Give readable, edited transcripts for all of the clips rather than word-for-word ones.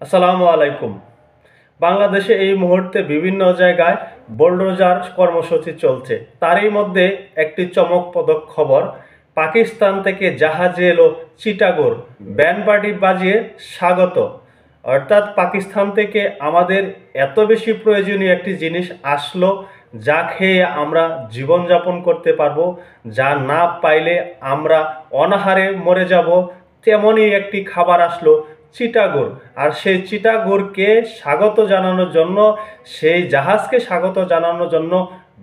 আসসালামু আলাইকুম। বাংলাদেশে এই মুহূর্তে বিভিন্ন জায়গায় বুলডোজার কর্মসূচি চলছে। তারই মধ্যে একটি চমকপ্রদ খবর, পাকিস্তান থেকে জাহাজে এলো চিটাগোর, ব্যান্ড পার্টি বাজিয়ে স্বাগত। অর্থাৎ পাকিস্তান থেকে আমাদের এত বেশি প্রয়োজনীয় একটি জিনিস আসলো, যা খেয়ে আমরা জীবনযাপন করতে পারবো, যা না পাইলে আমরা অনাহারে মরে যাব, তেমনই একটি খাবার আসলো চিটাগোর। আর সেই চিটাগোরকে স্বাগত জানানোর জন্য, সেই জাহাজকে স্বাগত জানানোর জন্য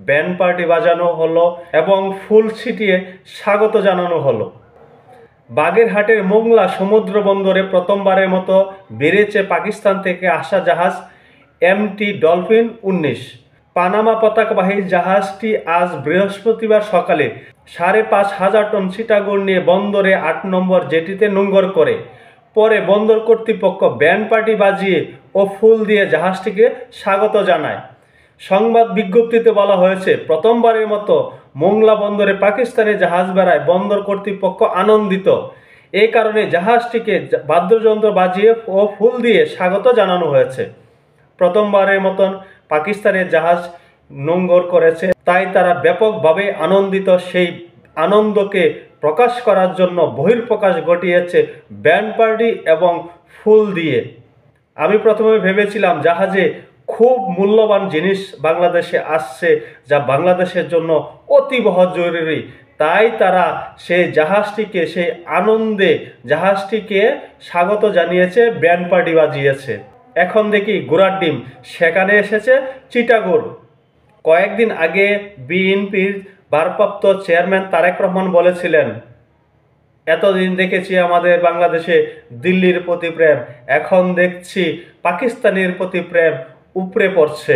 ব্যান্ড পার্টি বাজানো হলো এবং ফুল ছিটিয়ে স্বাগত জানানো হলো। বাগেরহাটের মোংলা সমুদ্র বন্দরে প্রথমবারের মতো বেরিয়েছে পাকিস্তান থেকে আসা জাহাজ এমটি ডলফিন 19। পানামা পতাকাবাহী জাহাজটি আজ বৃহস্পতিবার সকালে 5,500 টন চিটাগোর নিয়ে বন্দরে 8 নম্বর জেটিতে নোঙর করে। পরে বন্দর কর্তৃপক্ষ ব্যান্ড পার্টি বাজিয়ে ও ফুল দিয়ে জাহাজটিকে স্বাগত জানায়। সংবাদ বিজ্ঞপ্তিতে বলা হয়েছে, প্রথমবারের মতো মোংলা বন্দরে পাকিস্তানি জাহাজ বেড়ায়, বন্দর কর্তৃপক্ষ আনন্দিত। এই কারণে জাহাজটিকে বাদ্যযন্ত্র বাজিয়ে ও ফুল দিয়ে স্বাগত জানানো হয়েছে। প্রথমবারের মতন পাকিস্তানের জাহাজ নোঙর করেছে, তাই তারা ব্যাপকভাবে আনন্দিত। সেই আনন্দকে প্রকাশ করার জন্য বহিঃপ্রকাশ ঘটিয়েছে ব্যান্ড পার্টি এবং ফুল দিয়ে। আমি প্রথমে ভেবেছিলাম জাহাজে খুব মূল্যবান জিনিস বাংলাদেশে আসছে, যা বাংলাদেশের জন্য অতীবহ জরুরি। তাই তারা সেই জাহাজটিকে, সেই আনন্দে জাহাজটিকে স্বাগত জানিয়েছে, ব্যান্ড পার্টি বাজিয়েছে। এখন দেখি ঘোড়ার ডিম, সেখানে এসেছে চিটাগোর। কয়েকদিন আগে বিএনপির ভারপ্রাপ্ত চেয়ারম্যান তারেক রহমান বলেছিলেন, এতদিন দেখেছি আমাদের বাংলাদেশে দিল্লির প্রতি প্রেম, এখন দেখছি পাকিস্তানের প্রতি প্রেম উপড়ে পড়ছে।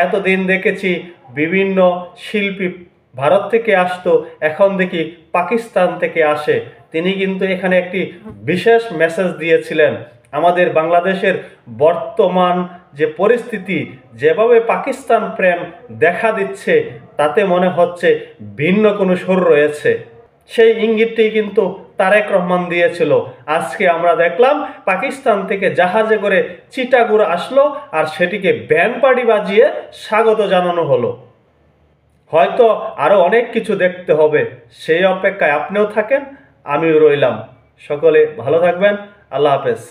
এতদিন দেখেছি বিভিন্ন শিল্পী ভারত থেকে আসতো, এখন দেখি পাকিস্তান থেকে আসে। তিনি কিন্তু এখানে একটি বিশেষ মেসেজ দিয়েছিলেন। আমাদের বাংলাদেশের বর্তমান যে পরিস্থিতি, যেভাবে পাকিস্তান প্রেম দেখা দিচ্ছে, তাতে মনে হচ্ছে ভিন্ন কোনো সুর রয়েছে। সেই ইঙ্গিতটি কিন্তু তারেক রহমান দিয়েছিল। আজকে আমরা দেখলাম পাকিস্তান থেকে জাহাজে করে চিটাগোর আসলো, আর সেটিকে ব্যান্ড পার্টি বাজিয়ে স্বাগত জানানো হলো। হয়তো আরও অনেক কিছু দেখতে হবে, সেই অপেক্ষায় আপনিও থাকেন, আমিও রইলাম। সকলে ভালো থাকবেন। আল্লাহ হাফেজ।